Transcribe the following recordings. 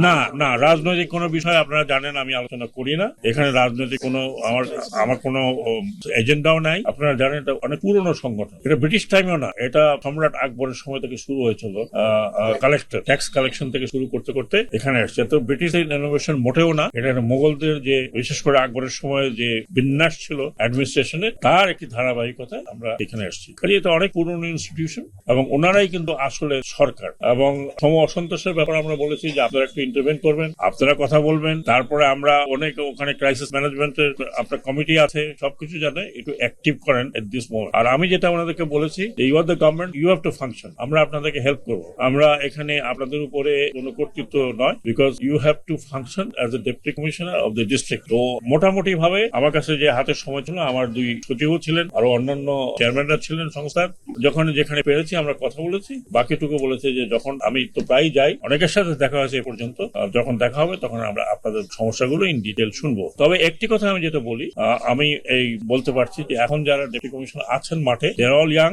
না না, রাজনৈতিক কোনো বিষয় আপনারা জানেন আমি আলোচনা করি না। এখানে রাজনৈতিক কোনো আমার কোনো এজেন্ডাও নাই। আপনারা জানেন এটা অনেক পুরনো সংগঠন, এটা ব্রিটিশ টাইমেও না, এটা সম্রাট আকবরের সময় থেকে শুরু হয়েছিল। কালেক্টর ট্যাক্স কালেকশন থেকে শুরু করতে করতে এখানে আসছে। তো ব্রিটিশ ইনোভেশন মোটেও না, এটা মোগলদের যে বিশেষ করে আকবরের সময় যে বিন্যাস ছিল অ্যাডমিনিস্ট্রেশনে, তার একটি ধারাবাহিকতা আমরা এখানে আসছি। কাজে এটা অনেক পুরনো ইনস্টিটিউশন এবং ওনারাই কিন্তু আসলে সরকার। এবং অসন্তোষের ব্যাপারে আমরা বলেছি যে আপনারা একটু ইন্টারভেন করবেন, আপনারা কথা বলবেন, তারপরে আমরা অনেক ওখানে ক্রাইসিস ম্যানেজমেন্টের আপনার কমিটি আছে, সবকিছু জানে, একটু অ্যাক্টিভ করেন এট দিস মোমেন্ট। আর আমি যেটা ওনাদেরকে বলেছি, you are the government, you have to function. আমরা আপনাদেরকে হেল্প করবো, আমরা এখানে আপনাদের উপরে কোনো কর্তৃত্ব নয়, because you have to function as a deputy commissioner of the district. তো মোটামুটি ভাবে আমার কাছে যে হাতের সময় ছিল, আমার দুই সচিবও ছিলেন, আরো অন্যান্য চেয়ারম্যানরা ছিলেন সংস্থার, যখন যেখানে পেরেছি আমরা কথা বলেছি। বাকিটুকু বলেছে যে যখন আমি তো প্রায় যাই, অনেকের সাথে দেখা হয়েছে এ পর্যন্ত, যখন দেখা হবে তখন আমরা আপনাদের সমস্যাগুলো ইন ডিটেল শুনবো। তবে একটি কথা আমি যেটা বলি, আমি এই বলতে পারছি যে এখন যারা ডেপুটি কমিশনার আছেন মাঠে, দে আর অল ইয়াং,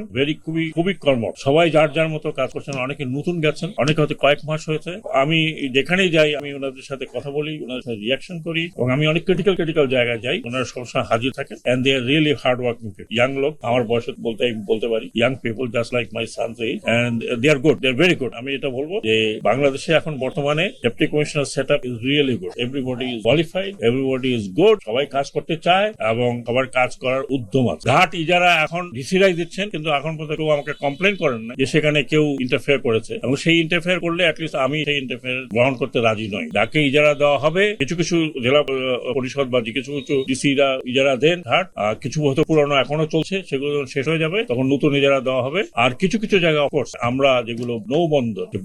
খুবই কর্মঠ, সবাই যার যার মতো কাজ করছেন। অনেকে নতুন গেছেন, অনেকে হয়তো কয়েক মাস হয়েছে। আমি যেখানেই যাই আমি ওনাদের সাথে কথা বলি, ওনাদের সাথে রিয়াকশন করি, এবং আমি অনেক ক্রিটিক্যাল জায়গায় যাই, ওনারা সবসময় হাজির থাকেন। And they are really hard working people, young লোক, আমার বয়সে বলতে পারি young people, just like my son's age, and they are good, they are very good. আমি এটা বলবো যে বাংলাদেশে এখন বর্তমানে deputy commissioner set up is really good. Everybody is qualified, everybody is good, সবাই কাজ করতে চায় এবং সবার কাজ করার উদ্যম আছে। ঘাট ইজারা এখন ডিসিরাই দিচ্ছেন, কিন্তু এখন পর্যন্ত কেউ আমাকে কমপ্লেন করেন না যে সেখানে কেউ ইন্টারফেয়ার করেছে, এবং সেই ইন্টারফেয়ার করলে অ্যাটলিস্ট আমি সেই ইন্টারফেয়ার গ্রহণ করতে রাজি নই। যাকে ইজারা দেওয়া হবে, কিছু জেলা পরিষদ বা কিছু ডিসিরা ইজারা দেন ঘাট, কিছু হয়তো পুরনো এখনো চলছে, সেগুলো শেষ হয়ে যাবে, তখন নতুন ইজারা দেওয়া হবে। আর কিছু জায়গা অফকোর্স আমরা যেগুলো নৌ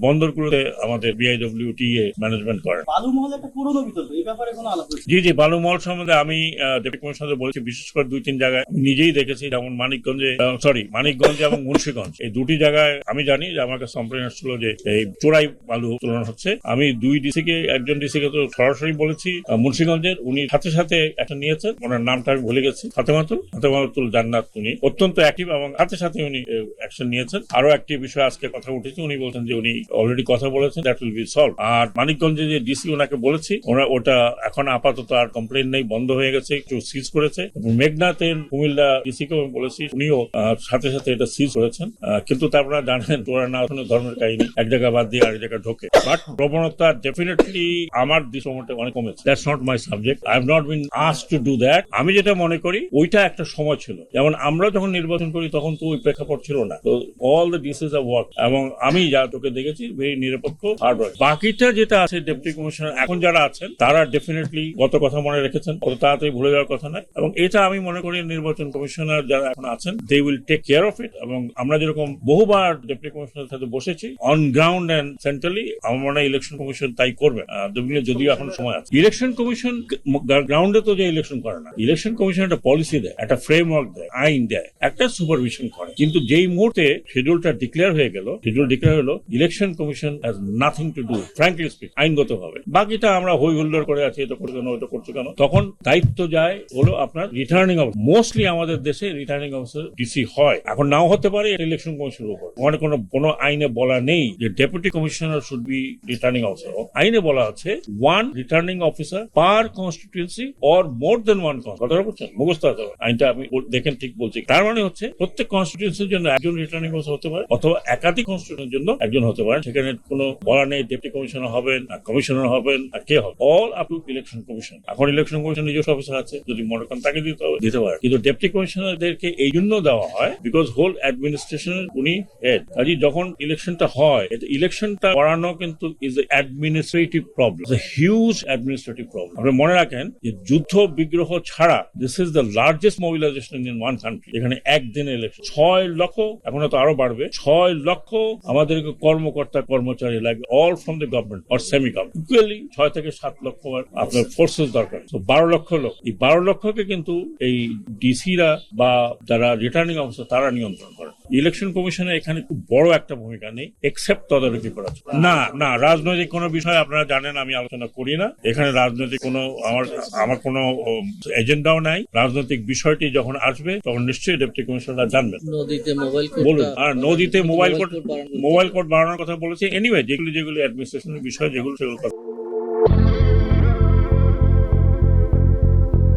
বন্দরগুলোতে আমাদের বিআইডব্লিউটিএ ম্যানেজমেন্ট করেন। বালুমহল একটা পুরনো বিতর্ক, এই ব্যাপারে কোনো আলাপ হয়েছে? জি বালুমহল সম্বন্ধে আমি ডেপুটি কমিশনার বলেছি, বিশেষ করে 2-3 জায়গায় নিজেই দেখেছি, যেমন মানিকগঞ্জ এবং মুন্সিগঞ্জ, এই দুটি জায়গায় আমি জানি যে আমার কাছে কমপ্লেন আসছিল যে এই চোরাই বালু উত্তোলন হচ্ছে। আমি একজন ডিসিকে তো সরাসরি বলেছি, মুন্সিগঞ্জের, উনি সাথে একটা নিয়েছেন, ওনার নামটা আমি ভুলে গেছি, ফাতেমাতুল জান্নাত, উনি অত্যন্ত অ্যাক্টিভ এবং সাথে উনি অ্যাকশন নিয়েছেন। আরো একটি বিষয় আজকে কথা উঠেছে, উনি বলছেন যে উনি অলরেডি কথা বলেছেন, দ্যাট উইল বি সলভ। আর মানিকগঞ্জে যে ডিসি ওনাকে বলেছি, ওটা এখন আপাতত আর কমপ্লেন নেই, বন্ধ হয়ে গেছে, একটু সিজ করেছে। মেঘনাথের কুমিল্লা ডিসিকে বলেছি, উনিও সাথে এটা সিজ করেছেন। কিন্তু আপনারা জানেন তোরা না ধর্মের কাহিনী, এক জায়গা বাদ দিয়ে আরেক জায়গায় ঢোকে। বাট প্রবণতা ডেফিনেটলি আমার দৃষ্টিতে অনেক কমেছে। That's not my subject, I have not been asked to do that. আমি যেটা মনে করি ওইটা একটা সময় ছিল, যেমন আমরা যখন নির্বাচন করি তখন তো ওই প্রেক্ষাপট ছিল না। তো অল দ্য ডিসিস অফ ওয়ার্ক, এবং আমি যা তোকে দেখেছি ভেরি নিরপেক্ষ হার্ড ওয়ার্ক। বাকিটা যেটা আছে ডেপুটি কমিশনার এখন যারা আছেন তারা ডেফিনেটলি গত কথা মনে রেখেছেন, অত তাড়াতাড়ি ভুলে যাওয়ার কথা নয়। এবং এটা আমি মনে করি নির্বাচন কমিশনার যারা এখন আছেন, they will take care of it. এবং আমরা যেরকম বহুবার ডেপুটি কমিশনার সাথে বসেছি অন গ্রাউন্ড এন্ড সেন্ট্রালি, আমার মনে হয় ইলেকশন কমিশন তাই করবে, যদিও এখন সময় আছে। ইলেকশন কমিশন গ্রাউন্ডে তো যে ইলেকশন করে না, ইলেকশন কমিশন একটা পলিসি দেয়, একটা ফ্রেমওয়ার্ক দেয়, আইন দেয়, একটা সুপারভিশন করে। কিন্তু যেই মুহূর্তে শিডিউলটা ডিক্লেয়ার হলো, election commission has nothing to do, frankly speak, আইনগত ভাবে। বাকিটা আমরা হই হুল্লোড় করে আছি, এটা করছে কেন, ওটা করছে কেন। তখন দায়িত্ব যায় হলো আপনার রিটার্নিং অফিসার। মোস্টলি আমাদের দেশে রিটার্নিং অফিসার ডিসি হয়, এখন নাও হতে পারে, ইলেকশন কমিশনের উপর। মানে কোনো আইনে বলা নেই যে deputy commissioner should be returning officer. আইনে বলা আছে 1 returning officer per constituency or more than 1 কথাটা বলছেন, মুখস্থ আছে আইনটা, আমি দেখেন ঠিক বলছি। তার মানে হচ্ছে প্রত্যেক কনস্টিটিউয়েন্সির জন্য একজন রিটার্নিং অফিসার হতে পারে, অথবা একাধিক কনস্টিটিউয়েন্সির জন্য একজন হতে পারে। সেখানে কোনো বলা নেই ডেপুটি কমিশনার হবেন না কমিশনার হবেন আর কে হবে, all up to election commission. এখন ইলেকশন কমিশন নিজস্ব অফিসার আছে, যদি মনে করেন তাকে দিতে পারে। কিন্তু ডেপুটি কমিশনারদেরকে এই জন্য দেওয়া হয় বিকজ হোল অ্যাডমিনিস্ট্রেশন উনি হেড। কাজে যখন ইলেকশনটা হয়, ইলেকশনটা করানো কিন্তু is administrative problem, huge administrative problem. আপনি মনে রাখেন যে যুদ্ধ বিগ্রহ ছাড়া this is the largest mobilisation in one country. এখানে একদিনে ইলেকশন 6 লক্ষ, এখন তো আরো বাড়বে, 6 লক্ষ আমাদেরকে কর্মচারী লাগবে, all from the government or semi government. Equally 6 থেকে 7 লক্ষ আপনার ফোর্সেস দরকার। 12 লক্ষ লোক, এই 12 লক্ষকে কিন্তু এই ডিসিরা বা যারা রিটার্নিং অফিসার তারা নিয়ন্ত্রণ করে। ইলেকশন কমিশনের এখানে খুব বড় একটা ভূমিকা নেই, এক্সেপ্ট তদারকি করা। না রাজনৈতিক কোনো বিষয় আপনারা জানেন আমি আলোচনা করি না। এখানে রাজনৈতিক কোনো আমার কোনো এজেন্ডাও নাই। রাজনৈতিক বিষয়টি যখন আসবে তখন নিশ্চয়ই ডেপুটি কমিশনার জানবেন। বলুন। আর নদীতে মোবাইল কোড বাড়ানোর কথা বলেছি। এনিওয়ে যেগুলি অ্যাডমিনিস্ট্রেশনের বিষয়, যেগুলো সেগুলো